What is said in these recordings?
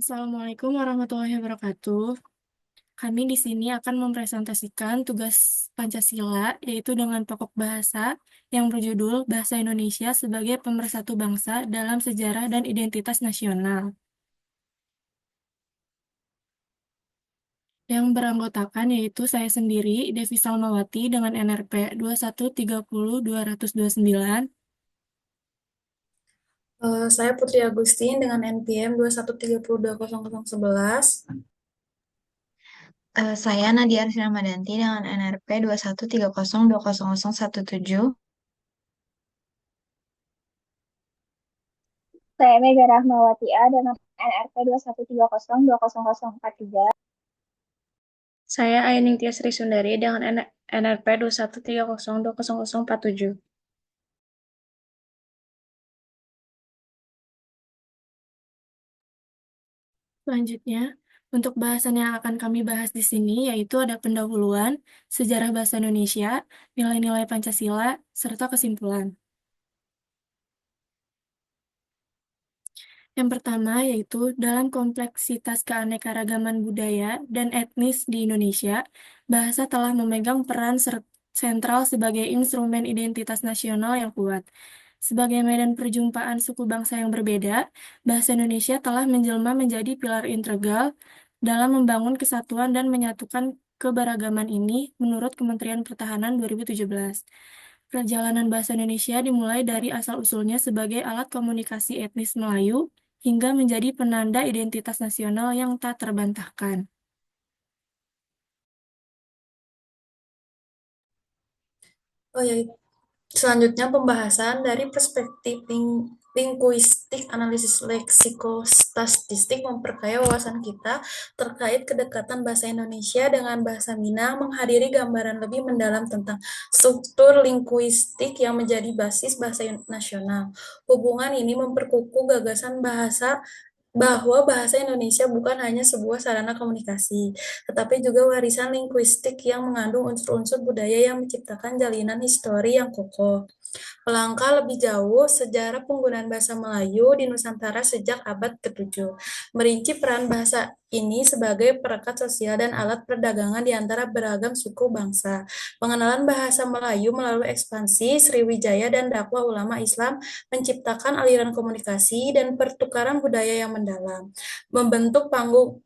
Assalamualaikum warahmatullahi wabarakatuh. Kami di sini akan mempresentasikan tugas Pancasila, yaitu dengan pokok bahasa yang berjudul Bahasa Indonesia sebagai Pemersatu Bangsa dalam Sejarah dan Identitas Nasional, yang beranggotakan yaitu saya sendiri, Devi Salmawati dengan NRP 2130229. Saya Putri Agustin dengan NPM 21302011. Saya Nadia Arsina Madanti dengan NRP 21302017. Saya Mega Rahmawati A dengan NRP 213020043. Saya Aining Tias Sri Sundari dengan NRP 213020047. Selanjutnya, untuk bahasan yang akan kami bahas di sini yaitu ada pendahuluan, sejarah bahasa Indonesia, nilai-nilai Pancasila, serta kesimpulan. Yang pertama yaitu dalam kompleksitas keanekaragaman budaya dan etnis di Indonesia, bahasa telah memegang peran sentral sebagai instrumen identitas nasional yang kuat. Sebagai medan perjumpaan suku bangsa yang berbeda, bahasa Indonesia telah menjelma menjadi pilar integral dalam membangun kesatuan dan menyatukan keberagaman ini menurut Kementerian Pertahanan 2017. Perjalanan bahasa Indonesia dimulai dari asal-usulnya sebagai alat komunikasi etnis Melayu hingga menjadi penanda identitas nasional yang tak terbantahkan. Oh ya, selanjutnya pembahasan dari perspektif linguistik analisis leksikostatistik memperkaya wawasan kita terkait kedekatan bahasa Indonesia dengan bahasa Minang, menghadiri gambaran lebih mendalam tentang struktur linguistik yang menjadi basis bahasa nasional. Hubungan ini memperkukuh gagasan bahwa bahasa Indonesia bukan hanya sebuah sarana komunikasi, tetapi juga warisan linguistik yang mengandung unsur-unsur budaya yang menciptakan jalinan histori yang kokoh. Melangkah lebih jauh, sejarah penggunaan bahasa Melayu di Nusantara sejak abad ke-7 merinci peran bahasa ini sebagai perekat sosial dan alat perdagangan di antara beragam suku bangsa. Pengenalan bahasa Melayu melalui ekspansi Sriwijaya dan dakwah ulama Islam menciptakan aliran komunikasi dan pertukaran budaya yang mendalam, membentuk panggung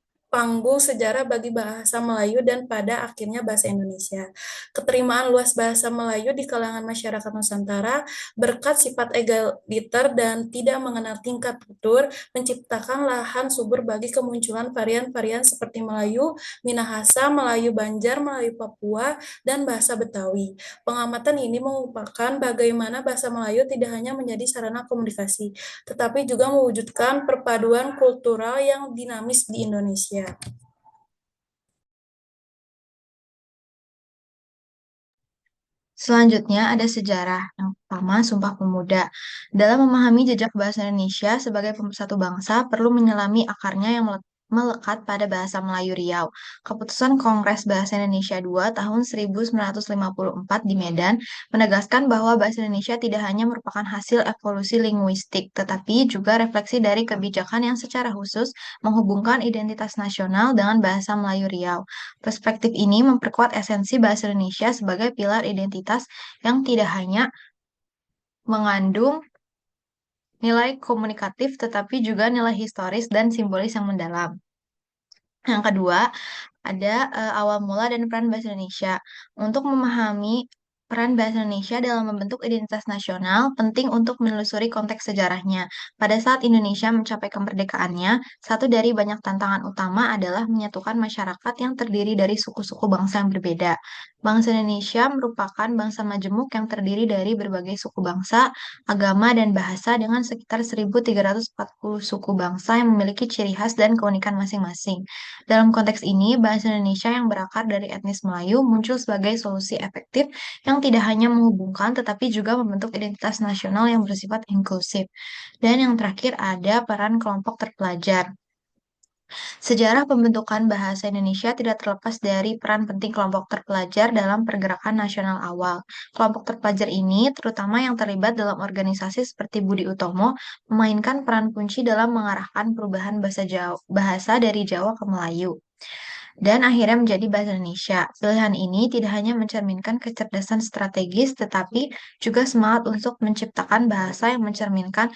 sejarah bagi bahasa Melayu dan pada akhirnya bahasa Indonesia. Keterimaan luas bahasa Melayu di kalangan masyarakat Nusantara berkat sifat egaliter dan tidak mengenal tingkat tutur, menciptakan lahan subur bagi kemunculan varian-varian seperti Melayu Minahasa, Melayu Banjar, Melayu Papua, dan bahasa Betawi. Pengamatan ini mengupakan bagaimana bahasa Melayu tidak hanya menjadi sarana komunikasi, tetapi juga mewujudkan perpaduan kultural yang dinamis di Indonesia. Selanjutnya ada sejarah. Yang pertama, Sumpah Pemuda. Dalam memahami jejak bahasa Indonesia sebagai pemersatu bangsa, perlu menyelami akarnya yang melekat pada bahasa Melayu Riau. Keputusan Kongres Bahasa Indonesia II tahun 1954 di Medan menegaskan bahwa bahasa Indonesia tidak hanya merupakan hasil evolusi linguistik, tetapi juga refleksi dari kebijakan yang secara khusus menghubungkan identitas nasional dengan bahasa Melayu Riau. Perspektif ini memperkuat esensi bahasa Indonesia sebagai pilar identitas yang tidak hanya mengandung nilai komunikatif tetapi juga nilai historis dan simbolis yang mendalam. Yang kedua, ada awal mula dan peran bahasa Indonesia. Untuk memahami peran bahasa Indonesia dalam membentuk identitas nasional, penting untuk menelusuri konteks sejarahnya. Pada saat Indonesia mencapai kemerdekaannya, satu dari banyak tantangan utama adalah menyatukan masyarakat yang terdiri dari suku-suku bangsa yang berbeda. Bangsa Indonesia merupakan bangsa majemuk yang terdiri dari berbagai suku bangsa, agama, dan bahasa dengan sekitar 1.340 suku bangsa yang memiliki ciri khas dan keunikan masing-masing. Dalam konteks ini, bahasa Indonesia yang berakar dari etnis Melayu muncul sebagai solusi efektif yang tidak hanya menghubungkan tetapi juga membentuk identitas nasional yang bersifat inklusif. Dan yang terakhir ada peran kelompok terpelajar. Sejarah pembentukan bahasa Indonesia tidak terlepas dari peran penting kelompok terpelajar dalam pergerakan nasional awal. Kelompok terpelajar ini, terutama yang terlibat dalam organisasi seperti Budi Utomo, memainkan peran kunci dalam mengarahkan perubahan bahasa dari Jawa ke Melayu dan akhirnya menjadi bahasa Indonesia. Pilihan ini tidak hanya mencerminkan kecerdasan strategis, tetapi juga semangat untuk menciptakan bahasa yang mencerminkan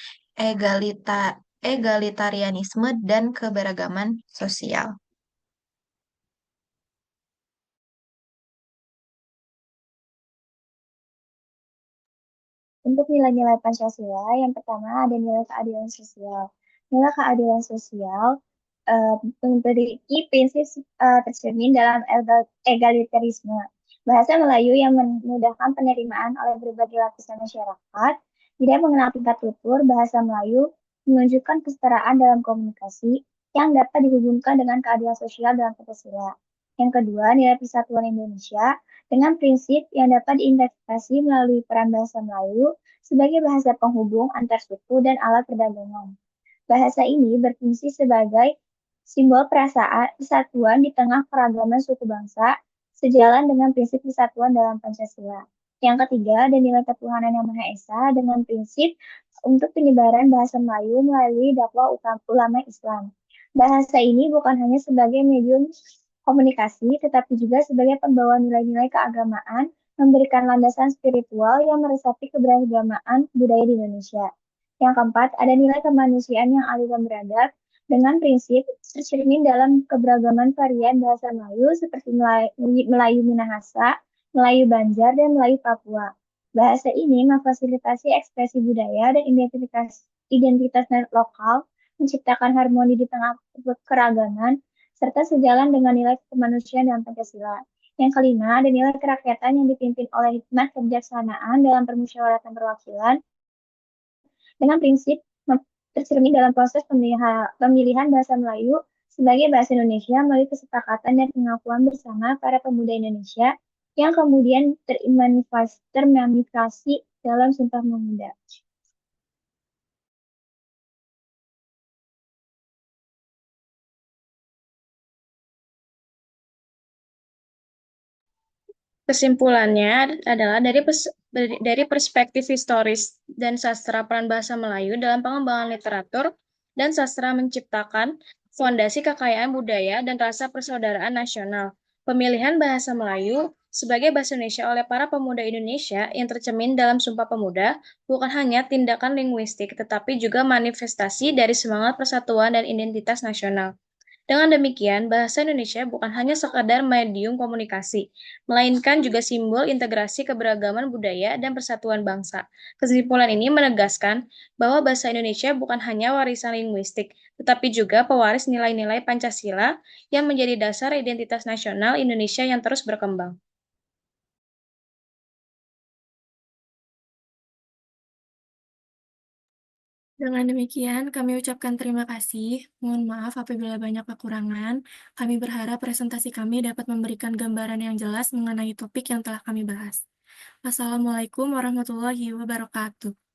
egalitarianisme dan keberagaman sosial. Untuk nilai-nilai Pancasila, yang pertama ada nilai keadilan sosial. Nilai keadilan sosial memiliki prinsip tercermin dalam egalitarisme. Bahasa Melayu yang memudahkan penerimaan oleh berbagai lapisan masyarakat, tidak mengenal tingkat tutur, bahasa Melayu menunjukkan kesetaraan dalam komunikasi yang dapat dihubungkan dengan keadilan sosial dalam Pancasila. Yang kedua, nilai persatuan Indonesia dengan prinsip yang dapat diidentifikasi melalui peran bahasa Melayu sebagai bahasa penghubung antar suku dan alat perdagangan. Bahasa ini berfungsi sebagai simbol perasaan persatuan di tengah keragaman suku bangsa, sejalan dengan prinsip persatuan dalam Pancasila. Yang ketiga, ada nilai ketuhanan yang Maha Esa dengan prinsip untuk penyebaran bahasa Melayu melalui dakwah ulama Islam. Bahasa ini bukan hanya sebagai medium komunikasi, tetapi juga sebagai pembawa nilai-nilai keagamaan, memberikan landasan spiritual yang meresapi keberagamaan budaya di Indonesia. Yang keempat, ada nilai kemanusiaan yang adil dan beradab dengan prinsip tercermin dalam keberagaman varian bahasa Melayu seperti Melayu Minahasa, Melayu Banjar, dan Melayu Papua. Bahasa ini memfasilitasi ekspresi budaya dan identitas lokal, menciptakan harmoni di tengah keragaman, serta sejalan dengan nilai kemanusiaan dalam Pancasila. Yang kelima, ada nilai kerakyatan yang dipimpin oleh hikmat kebijaksanaan dalam permusyawaratan perwakilan dengan prinsip tercermin dalam proses pemilihan bahasa Melayu sebagai bahasa Indonesia melalui kesepakatan dan pengakuan bersama para pemuda Indonesia yang kemudian termanifestasi dalam Sumpah Pemuda. Kesimpulannya adalah dari perspektif historis dan sastra, peran bahasa Melayu dalam pengembangan literatur dan sastra menciptakan fondasi kekayaan budaya dan rasa persaudaraan nasional. Pemilihan bahasa Melayu sebagai bahasa Indonesia oleh para pemuda Indonesia yang tercermin dalam Sumpah Pemuda bukan hanya tindakan linguistik, tetapi juga manifestasi dari semangat persatuan dan identitas nasional. Dengan demikian, bahasa Indonesia bukan hanya sekadar medium komunikasi, melainkan juga simbol integrasi keberagaman budaya dan persatuan bangsa. Kesimpulan ini menegaskan bahwa bahasa Indonesia bukan hanya warisan linguistik, tetapi juga pewaris nilai-nilai Pancasila yang menjadi dasar identitas nasional Indonesia yang terus berkembang. Dengan demikian, kami ucapkan terima kasih. Mohon maaf apabila banyak kekurangan. Kami berharap presentasi kami dapat memberikan gambaran yang jelas mengenai topik yang telah kami bahas. Wassalamualaikum warahmatullahi wabarakatuh.